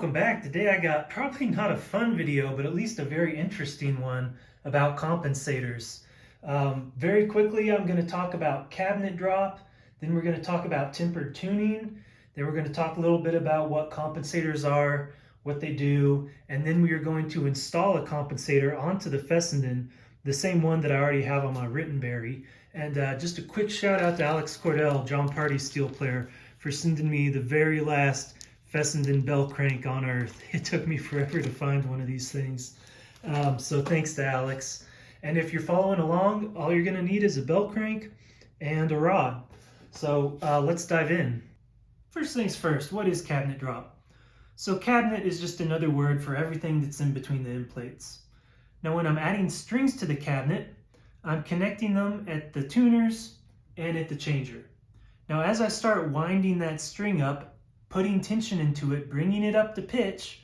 welcome back. Today I got probably not a fun video, but at least a very interesting one about compensators. Very quickly, I'm going to talk about cabinet drop, then we're going to talk about tempered tuning, then we're going to talk a little bit about what compensators are, what they do, and then we are going to install a compensator onto the Fessenden, the same one that I already have on my Rittenberry. And just a quick shout out to Alex Cordell, John Party's steel player, for sending me the very last Fessenden bell crank on earth. It took me forever to find one of these things. So thanks to Alex. And if you're following along, all you're gonna need is a bell crank and a rod. So let's dive in. First things first, what is cabinet drop? So cabinet is just another word for everything that's in between the end plates. Now when I'm adding strings to the cabinet, I'm connecting them at the tuners and at the changer. Now as I start winding that string up, putting tension into it, bringing it up to pitch,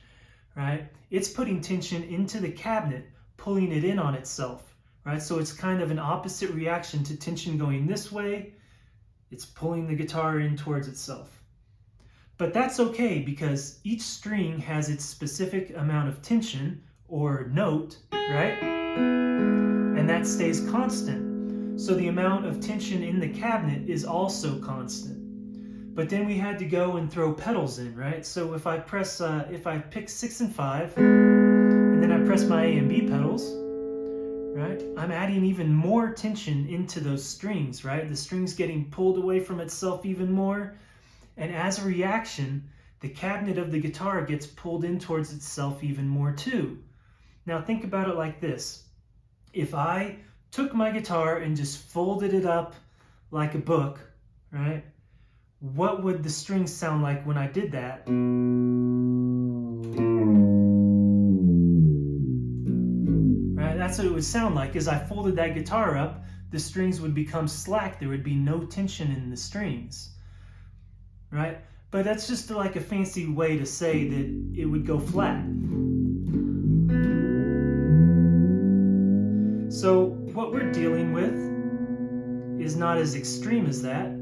right? It's putting tension into the cabinet, pulling it in on itself, right? So it's kind of an opposite reaction to tension going this way. It's pulling the guitar in towards itself. But that's okay because each string has its specific amount of tension or note, right? And that stays constant. So the amount of tension in the cabinet is also constant. But then we had to go and throw pedals in, right? So if I press, if I pick 6 and 5, and then I press my A and B pedals, right? I'm adding even more tension into those strings, right? The string's getting pulled away from itself even more. And as a reaction, the cabinet of the guitar gets pulled in towards itself even more too. Now think about it like this. If I took my guitar and just folded it up like a book, right? What would the strings sound like when I did that? Right, that's what it would sound like. As I folded that guitar up, the strings would become slack. There would be no tension in the strings, right? But that's just like a fancy way to say that it would go flat. So what we're dealing with is not as extreme as that.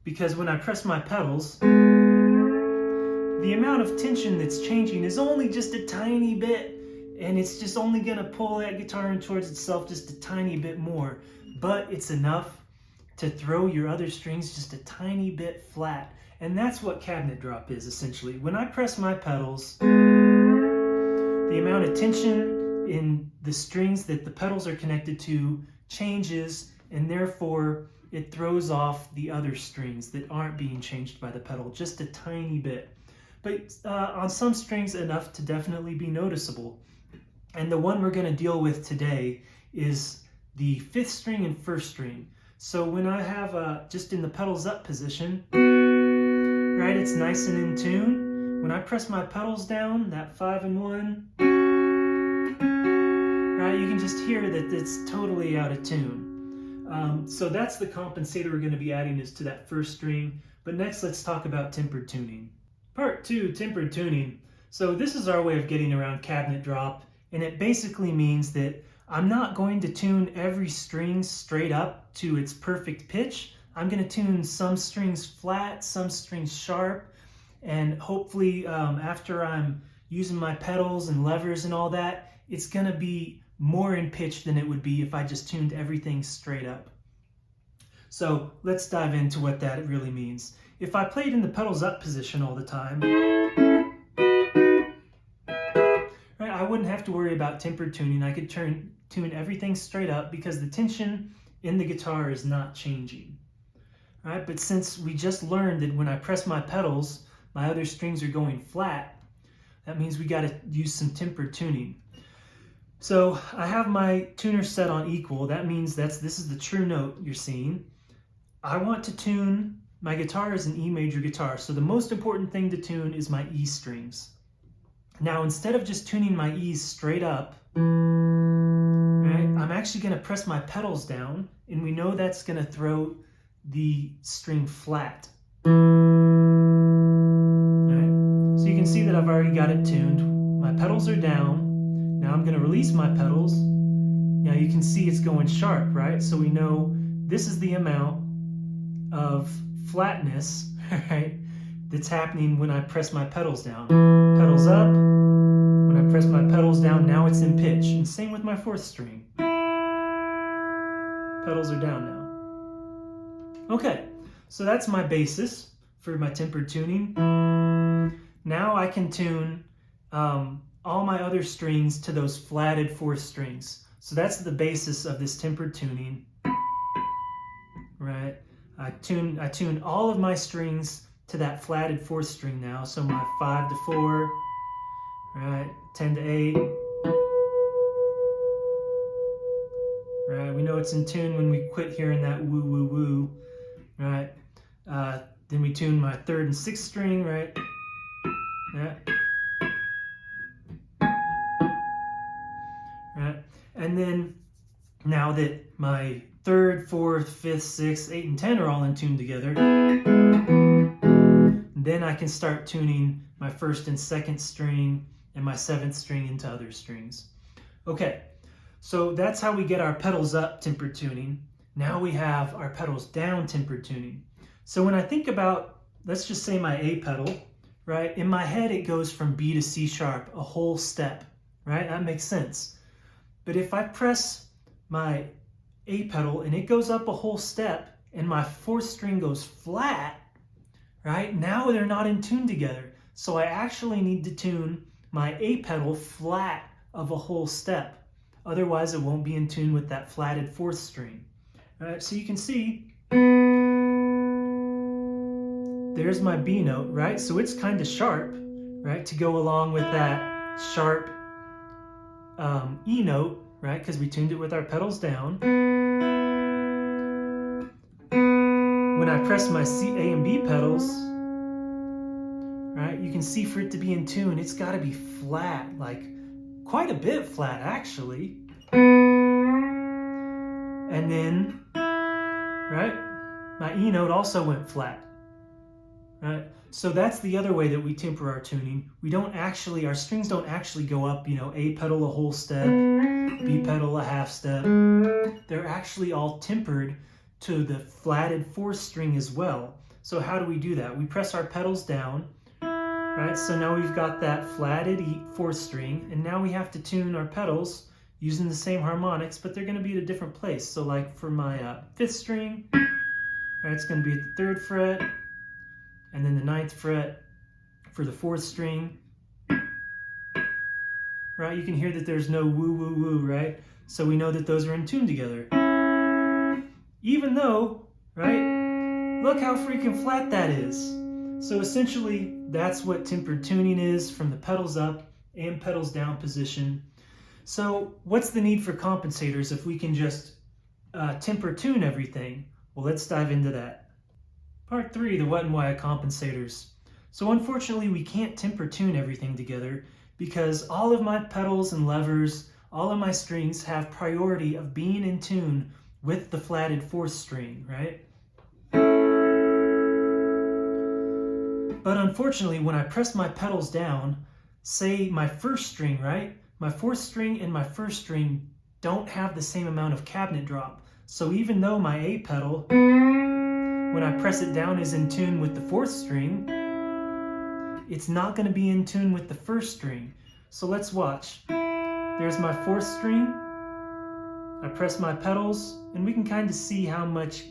Because when I press my pedals, the amount of tension that's changing is only just a tiny bit, and it's just only going to pull that guitar in towards itself just a tiny bit more, but it's enough to throw your other strings just a tiny bit flat. And that's what cabinet drop is essentially. When I press my pedals, the amount of tension in the strings that the pedals are connected to changes, and therefore it throws off the other strings that aren't being changed by the pedal just a tiny bit. But on some strings enough to definitely be noticeable. And the one we're going to deal with today is the 5th string and 1st string. So when I have just in the pedals up position, right, it's nice and in tune. When I press my pedals down, that 5 and 1, right, you can just hear that it's totally out of tune. So that's the compensator we're going to be adding is to that 1st string. But next, let's talk about tempered tuning. Part 2, tempered tuning. So this is our way of getting around cabinet drop, and it basically means that I'm not going to tune every string straight up to its perfect pitch. I'm going to tune some strings flat, some strings sharp, and hopefully after I'm using my pedals and levers and all that, it's going to be more in pitch than it would be if I just tuned everything straight up. So let's dive into what that really means. If I played in the pedals up position all the time, right, I wouldn't have to worry about tempered tuning. I could tune everything straight up because the tension in the guitar is not changing. Right? But since we just learned that when I press my pedals, my other strings are going flat, that means we got to use some tempered tuning. So I have my tuner set on equal. That means this is the true note you're seeing. I want to tune, my guitar is an E major guitar, so the most important thing to tune is my E strings. Now instead of just tuning my E's straight up, right, I'm actually going to press my pedals down, and we know that's going to throw the string flat. Right? So you can see that I've already got it tuned. My pedals are down. Now I'm going to release my pedals. Now you can see it's going sharp, right? So we know this is the amount of flatness, right? that's happening when I press my pedals down. Pedals up, when I press my pedals down, now it's in pitch. And same with my fourth string. Pedals are down now. Okay, so that's my basis for my tempered tuning. Now I can tune all my other strings to those flatted fourth strings. So that's the basis of this tempered tuning, right? I tune all of my strings to that flatted fourth string now. So my 5 to 4, right? 10 to 8, right? We know it's in tune when we quit hearing that woo woo woo, right? Then we tune my 3rd and 6th string, right? Yeah. Right? And then now that my 3rd, 4th, 5th, 6th, 8, and 10 are all in tune together, then I can start tuning my 1st and 2nd string and my 7th string into other strings. Okay, so that's how we get our pedals up tempered tuning. Now we have our pedals down tempered tuning. So when I think about, let's just say my A pedal, right? In my head, it goes from B to C sharp, a whole step, right? That makes sense. But if I press my A pedal and it goes up a whole step and my 4th string goes flat, right? Now they're not in tune together. So I actually need to tune my A pedal flat of a whole step. Otherwise, it won't be in tune with that flatted 4th string. All right, so you can see there's my B note, right? So it's kind of sharp, right? To go along with that sharp E note, right? Because we tuned it with our pedals down. When I press my C, A, and B pedals, right? You can see for it to be in tune, it's got to be flat, like quite a bit flat, actually. And then, right? My E note also went flat. Right? So that's the other way that we temper our tuning. We don't actually, our strings don't actually go up, A pedal a whole step, B pedal a half step. They're actually all tempered to the flatted 4th string as well. So how do we do that? We press our pedals down, right? So now we've got that flatted 4th string, and now we have to tune our pedals using the same harmonics, but they're going to be at a different place. So like for my 5th string, right, it's going to be at the 3rd fret, and then the 9th fret for the 4th string, right? You can hear that there's no woo, woo, woo, right? So we know that those are in tune together. Even though, right, look how freaking flat that is. So essentially, that's what tempered tuning is from the pedals up and pedals down position. So what's the need for compensators if we can just temper tune everything? Well, let's dive into that. Part 3, the what and why of compensators. So unfortunately, we can't temper tune everything together because all of my pedals and levers, all of my strings have priority of being in tune with the flatted 4th string, right? But unfortunately, when I press my pedals down, say my 1st string, right? My 4th string and my 1st string don't have the same amount of cabinet drop. So even though my A pedal, when I press it down, is in tune with the 4th string, it's not going to be in tune with the 1st string. So let's watch. There's my 4th string. I press my pedals, and we can kind of see how much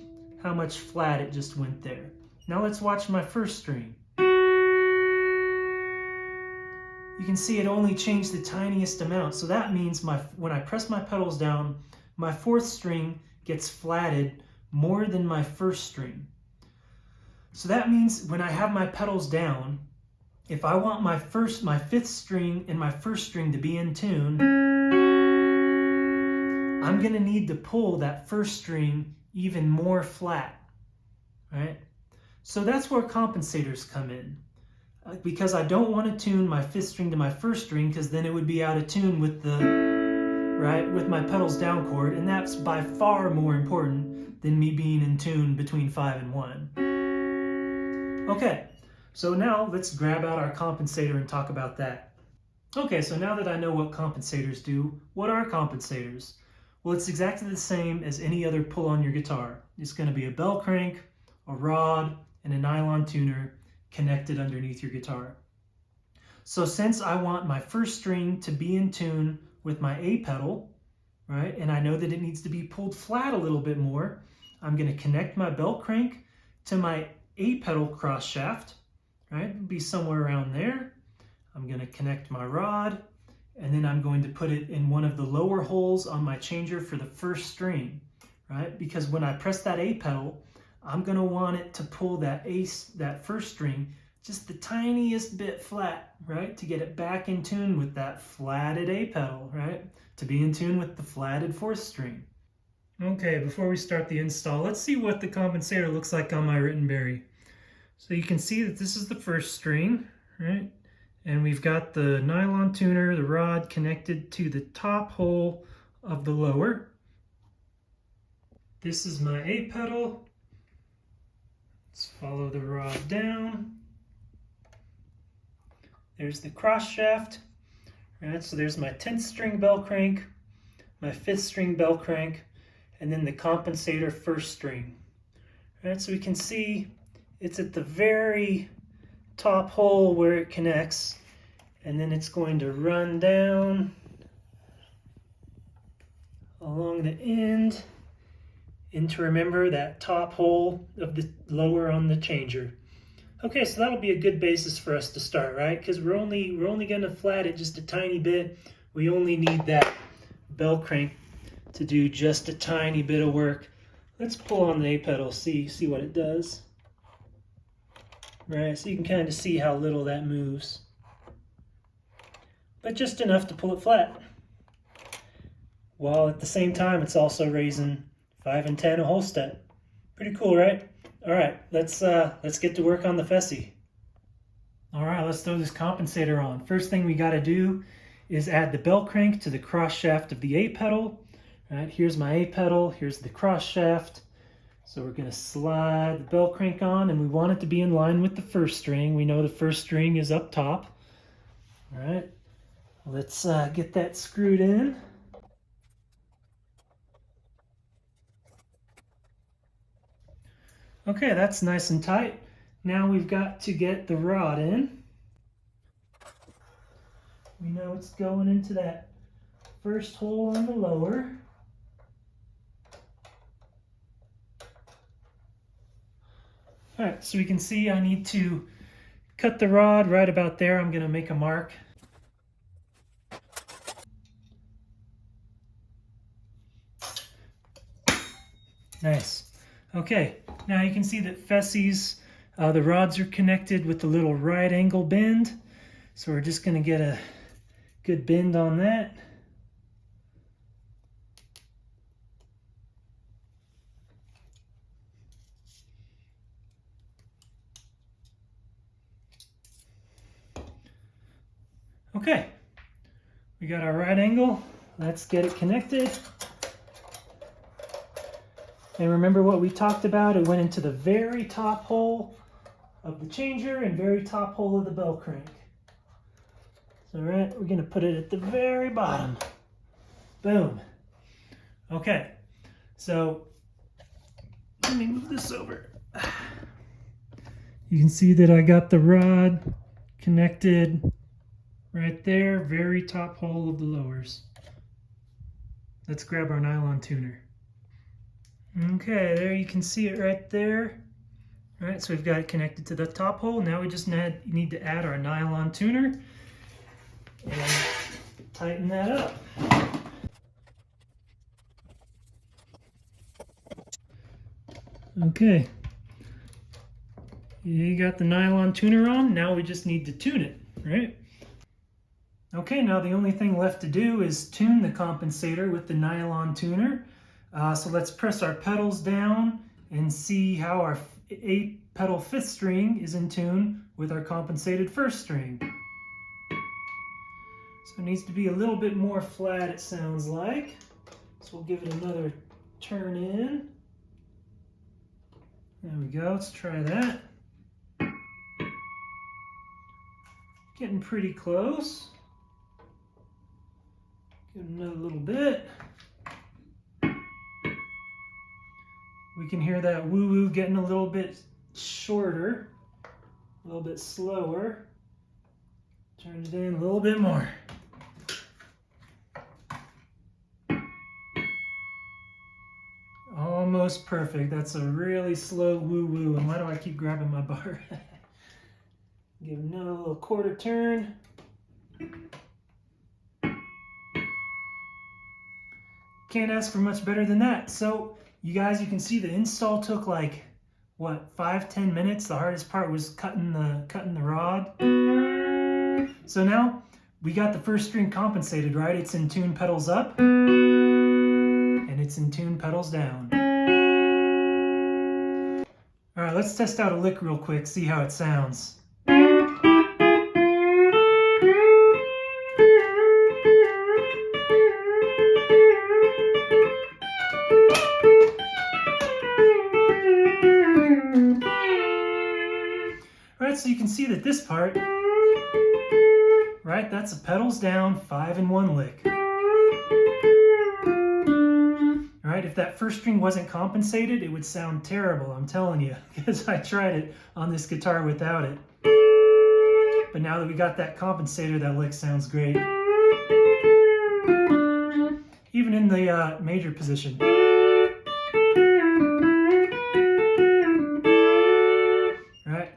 flat it just went there. Now let's watch my 1st string. You can see it only changed the tiniest amount. So that means when I press my pedals down, my 4th string gets flatted more than my 1st string. So that means when I have my pedals down, if I want my 5th string and my 1st string to be in tune, I'm going to need to pull that 1st string even more flat, right? So that's where compensators come in. Because I don't want to tune my 5th string to my 1st string, because then it would be out of tune with with my pedals down chord, and that's by far more important than me being in tune between 5 and 1. Okay, so now let's grab out our compensator and talk about that. Okay, so now that I know what compensators do, what are compensators? Well, it's exactly the same as any other pull on your guitar. It's going to be a bell crank, a rod, and a nylon tuner connected underneath your guitar. So since I want my first string to be in tune with my A pedal, right, and I know that it needs to be pulled flat a little bit more, I'm going to connect my bell crank to my A pedal cross shaft, right? It'll be somewhere around there. I'm going to connect my rod, and then I'm going to put it in one of the lower holes on my changer for the first string, right? Because when I press that A pedal, I'm going to want it to pull that first string just the tiniest bit flat, right? To get it back in tune with that flatted A pedal, right? To be in tune with the flatted fourth string. Okay, before we start the install, let's see what the compensator looks like on my Rittenberry. So you can see that this is the first string, right? And we've got the nylon tuner, the rod connected to the top hole of the lower. This is my A pedal. Let's follow the rod down. There's the cross shaft, right? So there's my 10th string bell crank, my 5th string bell crank, and then the compensator first string. Right? So we can see it's at the very top hole where it connects, and then it's going to run down along the end into, remember, that top hole of the lower on the changer. Okay, so that'll be a good basis for us to start, right? Because we're only going to flat it just a tiny bit. We only need that bell crank to do just a tiny bit of work. Let's pull on the A pedal, see what it does. Right, so you can kind of see how little that moves. But just enough to pull it flat. While at the same time, it's also raising 5 and 10 a whole step. Pretty cool, right? All right, let's get to work on the Fessy. All right, let's throw this compensator on. First thing we got to do is add the bell crank to the cross shaft of the A pedal. All right, here's my A pedal, here's the cross shaft. So we're going to slide the bell crank on, and we want it to be in line with the first string. We know the first string is up top. All right, let's get that screwed in. Okay, that's nice and tight. Now we've got to get the rod in. We know it's going into that first hole on the lower. All right, so we can see I need to cut the rod right about there. I'm going to make a mark. Nice. Okay, now you can see that Fessy's, the rods are connected with the little right angle bend. So we're just going to get a good bend on that. Okay, we got our right angle. Let's get it connected. And remember what we talked about? It went into the very top hole of the changer and very top hole of the bell crank. So right, we're going to put it at the very bottom. Boom. Okay, so let me move this over. You can see that I got the rod connected right there, very top hole of the lowers. Let's grab our nylon tuner. Okay, there you can see it right there. All right, so we've got it connected to the top hole. Now we just need to add our nylon tuner and tighten that up. Okay, you got the nylon tuner on. Now we just need to tune it, right? Okay, now the only thing left to do is tune the compensator with the nylon tuner. So let's press our pedals down and see how our A pedal 5th string is in tune with our compensated first string. So it needs to be a little bit more flat, it sounds like. So we'll give it another turn in. There we go, let's try that. Getting pretty close. Give it another little bit. We can hear that woo-woo getting a little bit shorter. little bit slower. Turn it in a little bit more. Almost perfect. That's a really slow woo-woo. And why do I keep grabbing my bar? Give another little quarter turn. Can't ask for much better than that. So you guys, you can see the install took like, what, 5-10 minutes. The hardest part was cutting the rod. So now we got the first string compensated, right? It's in tune pedals up and it's in tune pedals down. All right, let's test out a lick real quick, see how it sounds. All right, so you can see that this part, right, that's a pedals down 5-in-1 lick. All right, if that first string wasn't compensated, it would sound terrible, I'm telling you, because I tried it on this guitar without it. But now that we got that compensator, that lick sounds great. Even in the major position. Right?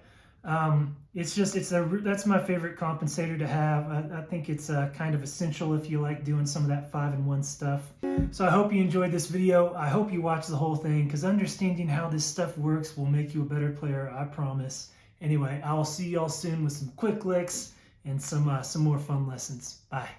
That's my favorite compensator to have. I think it's kind of essential if you like doing some of that 5-in-1 stuff. So I hope you enjoyed this video. I hope you watch the whole thing, because understanding how this stuff works will make you a better player, I promise. Anyway, I'll see y'all soon with some quick licks and some more fun lessons. Bye.